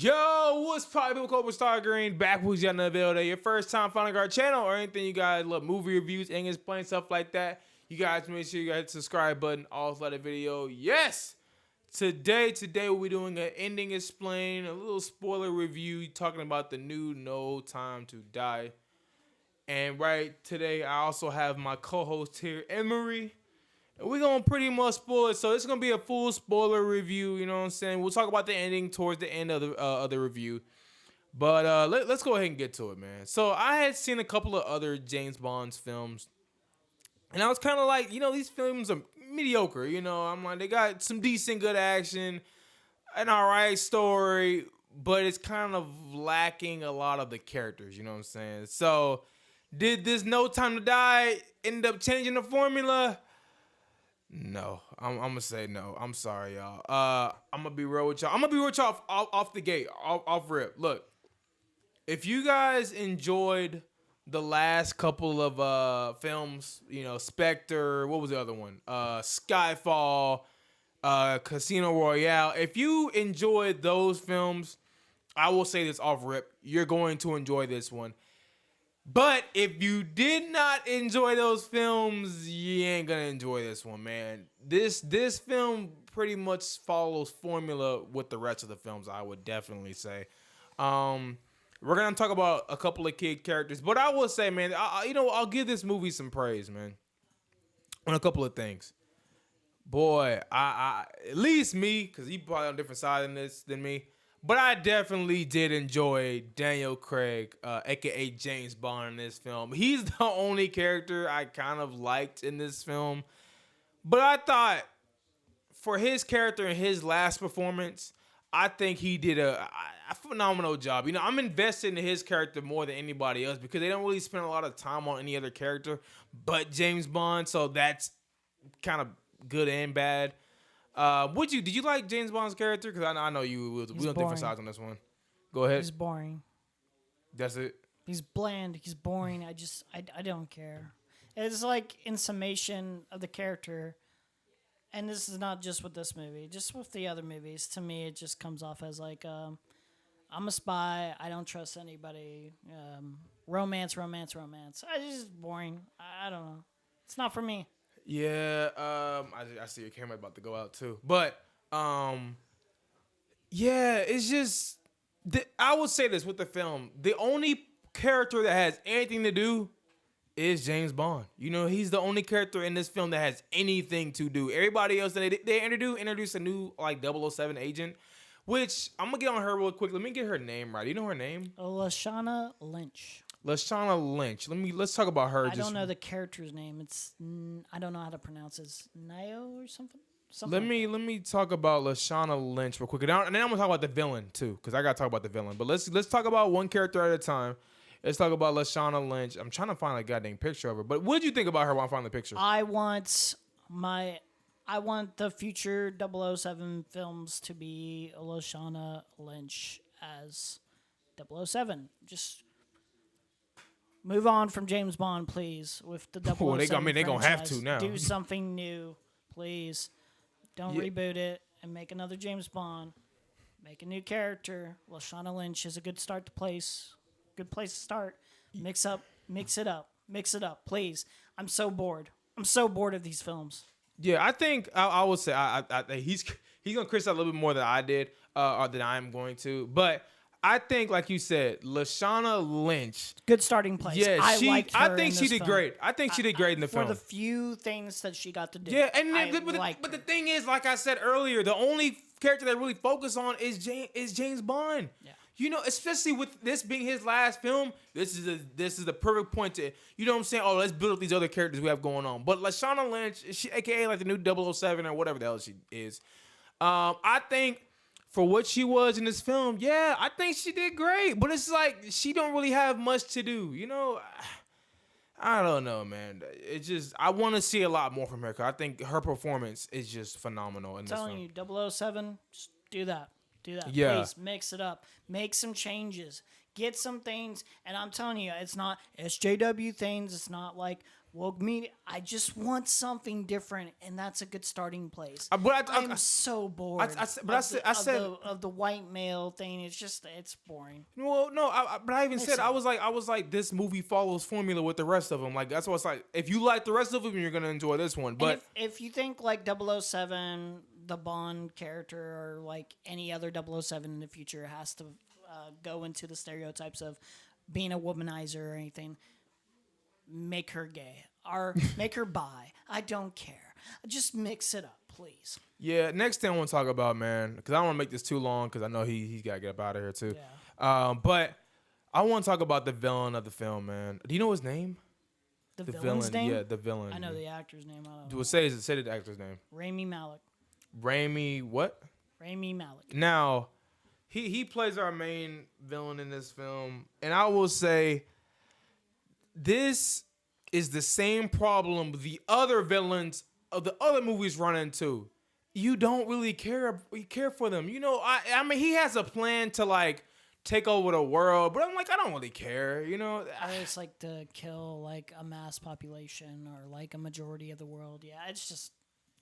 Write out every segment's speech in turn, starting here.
Yo, what's poppin'? Cobra Star Green back with you on another video. Your first time finding our channel or anything you guys love movie reviews, English explain stuff like that. You guys make sure you guys hit the subscribe button. Also like the video. Yes. Today we'll be doing an ending explain, a little spoiler review, talking about the new No Time to Die. And right today, I also have my co-host here, Emery. We're going to pretty much spoil it, so it's going to be a full spoiler review, you know what I'm saying? We'll talk about the ending towards the end of the review. But let's go ahead and get to it, man. So I had seen a couple of other James Bond films, and I was kind of like, these films are mediocre, I'm like, they got some decent good action, an alright story, but it's kind of lacking a lot of the characters, you know what I'm saying? So did this No Time to Die end up changing the formula? No, I'm gonna say no. I'm sorry, y'all. I'm gonna be real with y'all. I'm gonna be real with y'all off the gate, off rip. Look, if you guys enjoyed the last couple of films, Spectre, what was the other one? Skyfall, Casino Royale. If you enjoyed those films, I will say this off rip, you're going to enjoy this one. But if you did not enjoy those films, you ain't gonna enjoy this one, man. This film pretty much follows formula with the rest of the films, I would definitely say. We're gonna talk about a couple of kid characters, but I will say, man, I'll give this movie some praise, man, on a couple of things. Boy, I at least me, because he probably on a different side in this than me. But I definitely did enjoy Daniel Craig, a.k.a. James Bond, in this film. He's the only character I kind of liked in this film. But I thought, for his character in his last performance, I think he did a phenomenal job. I'm invested in his character more than anybody else because they don't really spend a lot of time on any other character but James Bond. So that's kind of good and bad. Did you like James Bond's character? Because I know you. We on different sides on this one. Go ahead. He's boring. That's it. He's bland. He's boring. I don't care. It's like in summation of the character, and this is not just with this movie, just with the other movies. To me, it just comes off as like, I'm a spy. I don't trust anybody. Romance. It's just boring. I don't know. It's not for me. Yeah, I see your camera about to go out too. But yeah, it's just I would say this with the film. The only character that has anything to do is James Bond. He's the only character in this film that has anything to do. Everybody else that they introduce a new like 007 agent, which I'm gonna get on her real quick. Let me get her name right. You know her name? Lashana Lynch. Lashana Lynch. Let's talk about her. I don't know the character's name. It's I don't know how to pronounce it. Nio or something. Let me talk about Lashana Lynch real quick, and then I'm gonna talk about the villain too, because I gotta talk about the villain. But let's talk about one character at a time. Let's talk about Lashana Lynch. I'm trying to find a goddamn picture of her. But what did you think about her while I find the picture? I want the future 007 films to be Lashana Lynch as 007. Just move on from James Bond, please, with the 007 they're going to have to now. Do something new, please. Don't reboot it and make another James Bond. Make a new character. Lashana Lynch is a good start to place. Good place to start. Mix it up, please. I'm so bored. I'm so bored of these films. Yeah, I think I would say he's going to criticize a little bit more than I did, or than I'm going to. But I think, like you said, Lashana Lynch. Good starting place. Yeah, I think she did great. I think she did great in the film. For the few things that she got to do. Yeah, but the thing is, like I said earlier, the only character they really focus on is James Bond. Yeah. Especially with this being his last film, this is the perfect point to, what I'm saying? Oh, let's build up these other characters we have going on. But Lashana Lynch, she, aka like the new 007 or whatever the hell she is, I think for what she was in this film, yeah, I think she did great. But it's like she don't really have much to do. I don't know, man. It's just I want to see a lot more from her, because I think her performance is just phenomenal in this film. I'm telling you, 007, just do that. Yeah. Please mix it up. Make some changes. Get some things. And I'm telling you, it's not SJW things. It's not like woke me. I just want something different, and that's a good starting place. But I'm so bored. Of the white male thing. It's boring. Well, no, but I even said I was like, this movie follows formula with the rest of them. Like that's why it's like, if you like the rest of them, you're gonna enjoy this one. But if you think like 007, the Bond character, or like any other 007 in the future has to go into the stereotypes of being a womanizer or anything, make her gay or make her bi. I don't care. Just mix it up, please. yeah, next thing I want to talk about, man, because I don't want to make this too long, because I know he's got to get up out of here too. Yeah. But I want to talk about the villain of the film, man. Do you know his name? The villain's name? Yeah, the villain. I know the actor's name. I don't know. Well, say the actor's name. Rami Malek. Rami what? Rami Malek. Now, he plays our main villain in this film, and I will say, this is the same problem the other villains of the other movies run into. You don't really care for them. You know, I mean, he has a plan to like take over the world, but I'm like, I don't really care. You know, It's like to kill like a mass population or like a majority of the world. Yeah, it's just,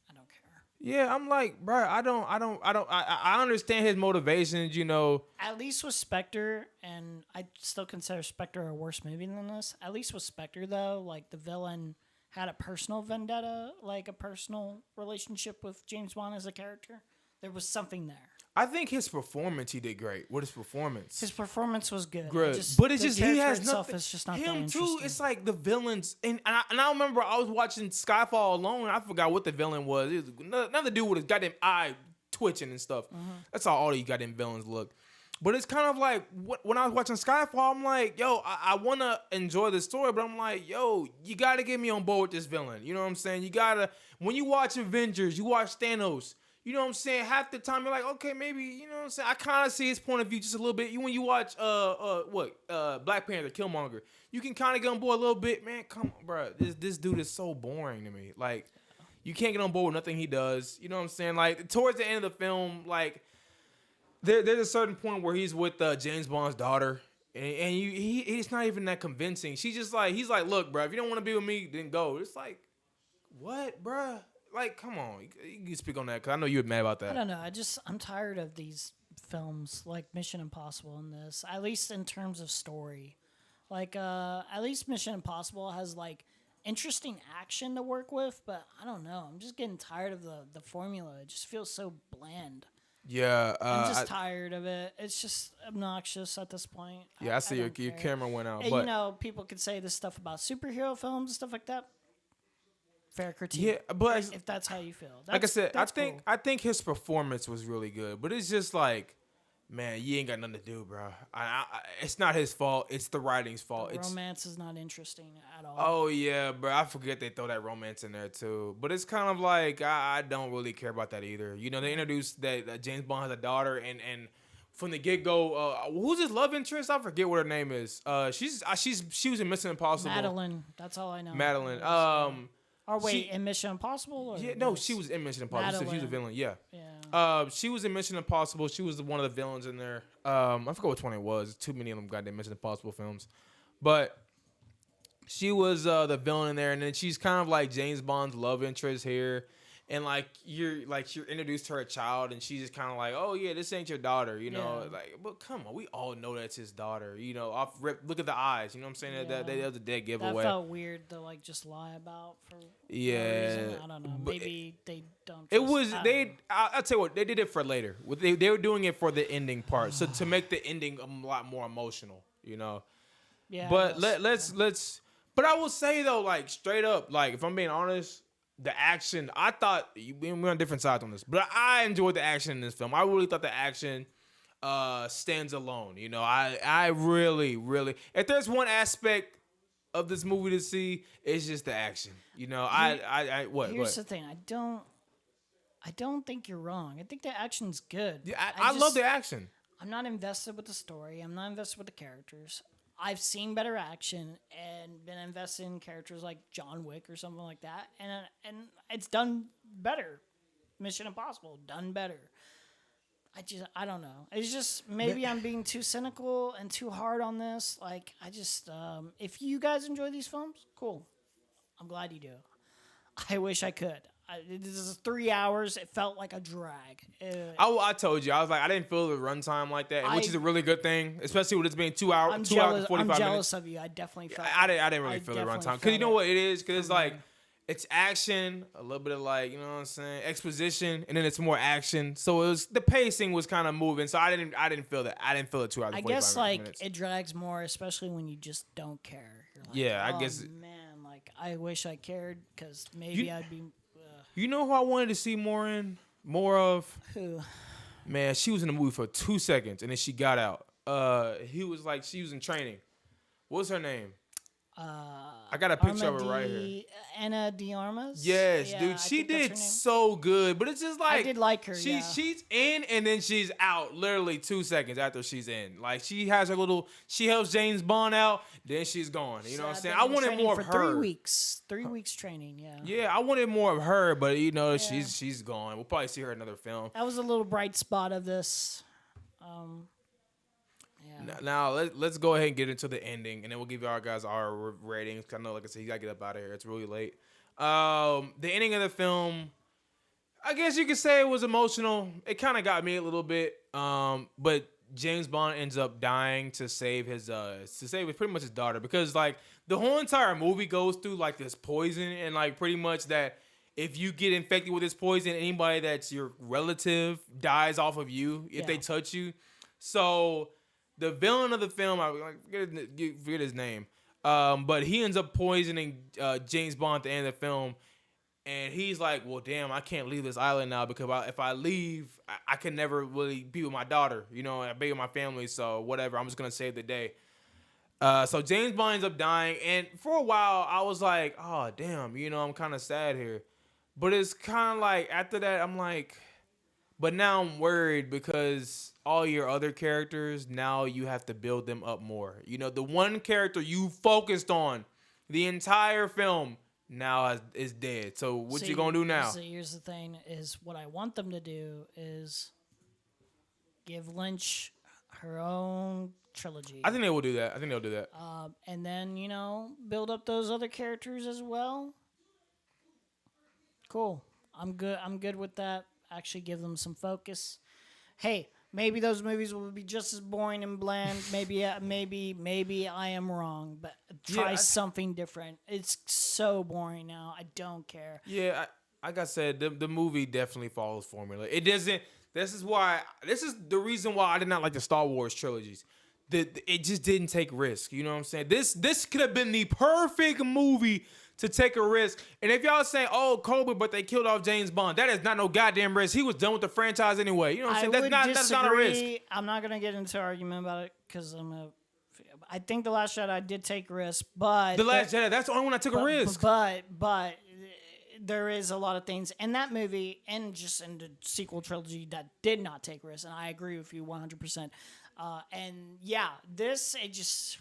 I don't care. yeah, I'm like, bro, I understand his motivations. You know, At least with Spectre, and I still consider Spectre a worse movie than this. At least with Spectre, though, like the villain had a personal vendetta, like a personal relationship with James Bond as a character. There was something there. I think his performance, he did great. What his performance? His performance was good. Good, but it's the just he character has itself nothing. is just not that Him too. interesting. It's like the villains, and I remember I was watching Skyfall alone. And I forgot what the villain was. It was another dude with his goddamn eye twitching and stuff. That's how all these goddamn villains look. But it's kind of like when I was watching Skyfall, I'm like, yo, I want to enjoy the story, but I'm like, yo, you got to get me on board with this villain. You know what I'm saying? You got to, when you watch Avengers, you watch Thanos, you know what I'm saying? Half the time you're like, okay, maybe, you know what I'm saying? I kind of see his point of view just a little bit. When you watch Black Panther, Killmonger, you can kind of get on board a little bit. Man, come on, bro. This dude is so boring to me. Like, you can't get on board with nothing he does. You know what I'm saying? Like, towards the end of the film, like, there's a certain point where he's with James Bond's daughter, and he's not even that convincing. She's just like, he's like, look, bro, if you don't want to be with me, then go. It's like, what, bro? Like, come on, you can speak on that, because I know you were mad about that. I don't know. I'm tired of these films like Mission Impossible in this, at least in terms of story. Like, at least Mission Impossible has like interesting action to work with, but I don't know. I'm just getting tired of the formula. It just feels so bland. Yeah, I'm just tired of it. It's just obnoxious at this point. Yeah, I see your camera went out. But you know, people could say this stuff about superhero films and stuff like that. Fair critique. Yeah, but if that's how you feel, like I said, cool. I think his performance was really good, but it's just like, man, you ain't got nothing to do, bro. It's not his fault. It's the writing's fault. Romance is not interesting at all. Oh yeah, bro. I forget they throw that romance in there too. But it's kind of like I don't really care about that either. You know, they introduced that James Bond has a daughter, and from the get go, who's his love interest? I forget what her name is. She was in Mission Impossible. Madeline. That's all I know. Madeline. Or wait, in Mission Impossible? Or yeah, no, she was in Mission Impossible. She was a villain. Yeah. Yeah. She was in Mission Impossible. She was one of the villains in there. I forgot which one it was. Too many of them goddamn Mission Impossible films, but she was the villain in there, and then she's kind of like James Bond's love interest here. And you're introduced to her child, and she's just kind of like, oh yeah, this ain't your daughter, you know. Yeah. Like, but come on, we all know that's his daughter, you know. Off rip, look at the eyes, you know what I'm saying? Yeah. That was a dead giveaway. That felt weird to like just lie about for no reason. I don't know. Maybe they don't. It was I'll tell you what, they did it for later. They were doing it for the ending part, so to make the ending a lot more emotional, you know. Yeah. But let's. But I will say though, like straight up, like if I'm being honest. The action, I thought we're on different sides on this, but I enjoyed the action in this film. I really thought the action stands alone. You know, I really, really, if there's one aspect of this movie to see, it's just the action. You know, what? Here's the thing. I don't think you're wrong. I think the action's good. Yeah, I love the action. I'm not invested with the story. I'm not invested with the characters. I've seen better action and been invested in characters like John Wick or something like that, and it's done better. Mission Impossible done better. I don't know. It's just maybe I'm being too cynical and too hard on this. Like if you guys enjoy these films, cool. I'm glad you do. I wish I could. This is 3 hours. It felt like a drag. I told you, I was like, I didn't feel the runtime like that, which is a really good thing, especially with it being 2 hours, I'm 2 hours jealous. and 45 I'm minutes. jealous of you. I definitely felt. I didn't really feel the definitely runtime because felt you know it what it is, because it's from like there. it's action, a little bit of like, you know what I'm saying, exposition, and then it's more action. So it was the pacing was kind of moving. So I didn't feel that. I didn't feel it 2 hours. I And 45 guess like minutes. it drags more, especially when you just don't care. You're like, Yeah, I oh, guess man, like I wish I cared because maybe I'd be. You know who I wanted to see more of? Who? Man, she was in the movie for 2 seconds and then she got out. He was like, she was in training. What's her name? I got a picture of her right here. Anna de Armas? Yes, Yeah, dude, I she think that's her did name. so good, but it's just like I did like her. Yeah. She's in and then she's out literally 2 seconds after she's in. Like she has her little, she helps James Bond out, then she's gone. You know what I'm saying? I They've been wanted training more for of her. 3 weeks. 3 weeks training. Yeah. Yeah, I wanted more of her, but you know Yeah. she's gone. We'll probably see her in another film. That was a little bright spot of this. Yeah. Now let's go ahead and get into the ending, and then we'll give you our guys our ratings. 'Cause I know, like I said, you gotta get up out of here. It's really late. The ending of the film, I guess you could say it was emotional. It kind of got me a little bit. But James Bond ends up dying to save pretty much his daughter, because like the whole entire movie goes through like this poison, and like pretty much that if you get infected with this poison, anybody that's your relative dies off of you if they Yeah. touch you. So the villain of the film, I forget his name, but he ends up poisoning James Bond at the end of the film, and he's like, "Well, damn, I can't leave this island now because if I leave, I can never really be with my daughter, you know, and be with my family. So whatever, I'm just gonna save the day." So James Bond ends up dying, and for a while I was like, "Oh, damn, you know, I'm kind of sad here," but it's kind of like after that, I'm like. But now I'm worried because all your other characters, now you have to build them up more. You know, the one character you focused on the entire film now is dead. So what you gonna do now? So here's the thing: is what I want them to do is give Lynch her own trilogy, I think they will do that. I think they'll do that. and then build up those other characters as well. Cool. I'm good. I'm good with that. Actually, give them some focus. Hey, maybe those movies will be just as boring and bland. Maybe I am wrong, but try something different. It's so boring now. I don't care. Yeah, like I said, the movie definitely follows formula. It doesn't. This is the reason why I did not like the Star Wars trilogies. It just didn't take risk. You know what I'm saying? This could have been the perfect movie to take a risk. And if y'all saying, "Oh, Kobe, but they killed off James Bond," that is not no goddamn risk. He was done with the franchise anyway. You know what I'm saying? That's not a risk. I'm not gonna get into an argument about it because I think The Last Jedi did take risks, but The Last Jedi, that's the only one I took a risk. But there is a lot of things in that movie and just in the sequel trilogy that did not take risks, and I agree with you 100%. And yeah, it just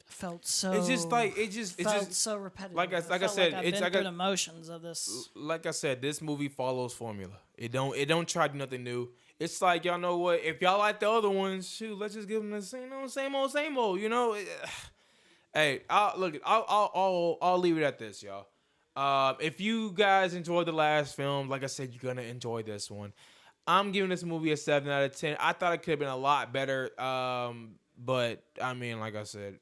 felt so. It's just like felt so repetitive. like I felt said, I've it's been like through the motions of this. like I said, this movie follows formula. It don't try to do nothing new. It's like, y'all know what? If y'all like the other ones, shoot, let's just give them the same old. You know. Hey, I'll leave it at this, y'all. If you guys enjoyed the last film, like I said, you're gonna enjoy this one. I'm giving this movie a 7 out of 10. I thought it could have been a lot better. But I mean, like I said,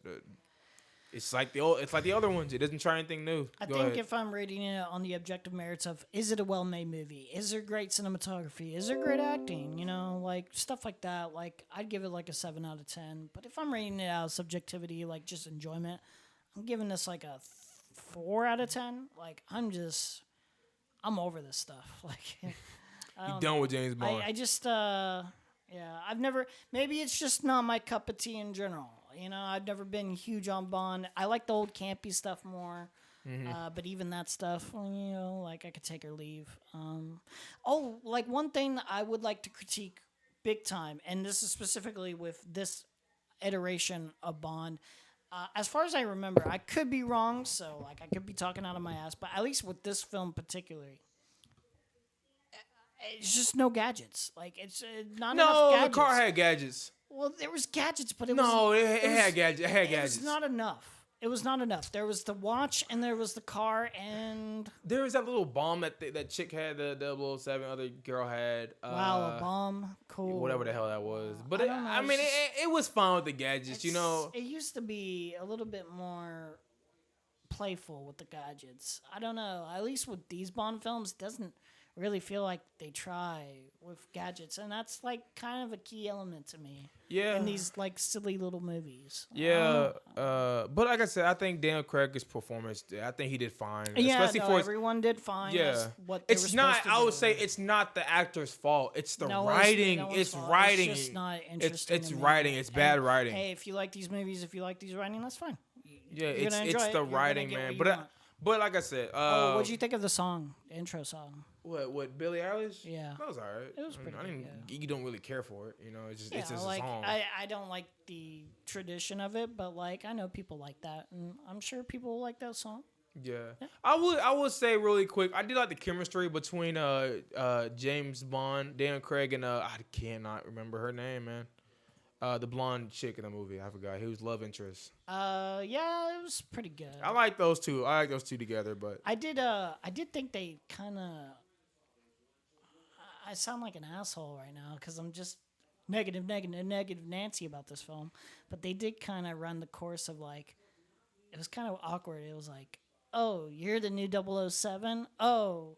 it's like the other ones. It doesn't try anything new. I Go think ahead. if I'm rating it on the objective merits of, is it a well-made movie? Is there great cinematography? Is there great acting? Like stuff like that. Like I'd give it like a 7 out of 10. But if I'm rating it out of subjectivity, like just enjoyment, I'm giving this like a 4 out of 10. Like I'm over this stuff. Like You done with James Bond? I just I've never. Maybe it's just not my cup of tea in general. I've never been huge on Bond. I like the old campy stuff more. But even that stuff, like I could take or leave. Like one thing that I would like to critique big time, and this is specifically with this iteration of Bond. As far as I remember, I could be wrong, so like I could be talking out of my ass, but at least with this film particularly, it's just no gadgets. Like it's not enough No, gadgets. the car had gadgets. Well, there was gadgets, but it No, was it had gadgets. It had it gadgets. was not enough. It was not enough. There was the watch and there was the car and There was that little bomb that chick had, the 007 other girl had. wow, a bomb. Cool. Whatever the hell that was. But I don't know, I mean, it's it was fun with the gadgets, you know. It used to be a little bit more playful with the gadgets. I don't know. At least with these Bond films, it doesn't really feel like they try with gadgets, and that's like kind of a key element to me. Yeah. In these like silly little movies. Yeah, but like I said, I think Daniel Craig's performance, I think he did fine. Yeah, especially no, for his, everyone did fine. yeah. That's what they were It's not. supposed to I would do. say it's not the actor's fault. It's the No, writing. no one's It's fault. writing. It's just not interesting. It's to me. writing. It's bad And, writing. Hey, if you like these movies, if you like these writing, that's fine. Yeah, You're it's gonna enjoy it's it. the You're gonna writing, get man. what you But want. but like I said, Oh, what'd you think of the song, the intro song? what Billie Eilish? Yeah. That was alright. It was pretty I good, didn't. yeah. You don't really care for it, you know. It's just Yeah, it's just like a song. I don't like the tradition of it, but like I know people like that, and I'm sure people will like that song. Yeah. I would say really quick, I did like the chemistry between James Bond, Daniel Craig, and I cannot remember her name, man. The blonde chick in the movie, I forgot. He was love interest. Yeah, it was pretty good. I like those two. I like those two together, but I did think they kind of. I sound like an asshole right now because I'm just negative Nancy about this film, but they did kind of run the course of like, it was kind of awkward. It was like, oh, you're the new 007? Oh,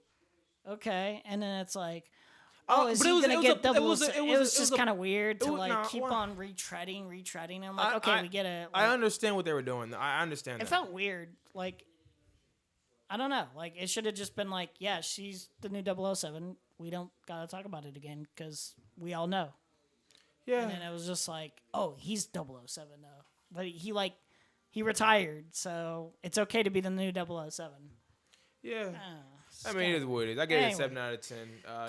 okay, and then it's like. Oh, is but he it was- gonna it was get a- double? it was a- It was just kind of weird to was- like nah, keep well- on retreading. I'm like, okay, we get it. I Like, understand what they were doing. I understand it that. felt weird. Like, I don't know. Like, it should have just been like, yeah, she's the new 007. We don't gotta talk about it again because we all know. Yeah. And then it was just like, oh, he's 007 though, but he retired, so it's okay to be the new 007. Yeah. Uh, I mean, it is what it is. I gave it a Anyway. 7 out of 10.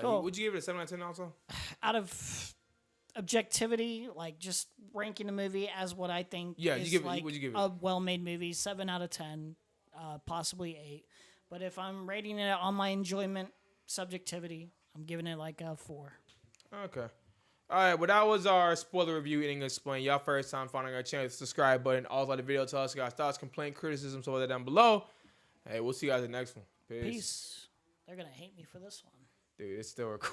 Cool. Would you give it a 7 out of 10 also? Out of objectivity, like just ranking the movie as what I think Yeah, you is give it- like what'd you give it? a well-made movie, 7 out of 10, possibly 8. But if I'm rating it on my enjoyment subjectivity, I'm giving it like a 4. Okay. All right, well, that was our spoiler review Eating Explained. Y'all first time finding our channel, the subscribe button. Also, like the video, tell us your guys' thoughts, complaint, criticisms, all that down below. Hey, we'll see you guys in the next one. Peace. Peace. They're going to hate me for this one. Dude, it's still recording.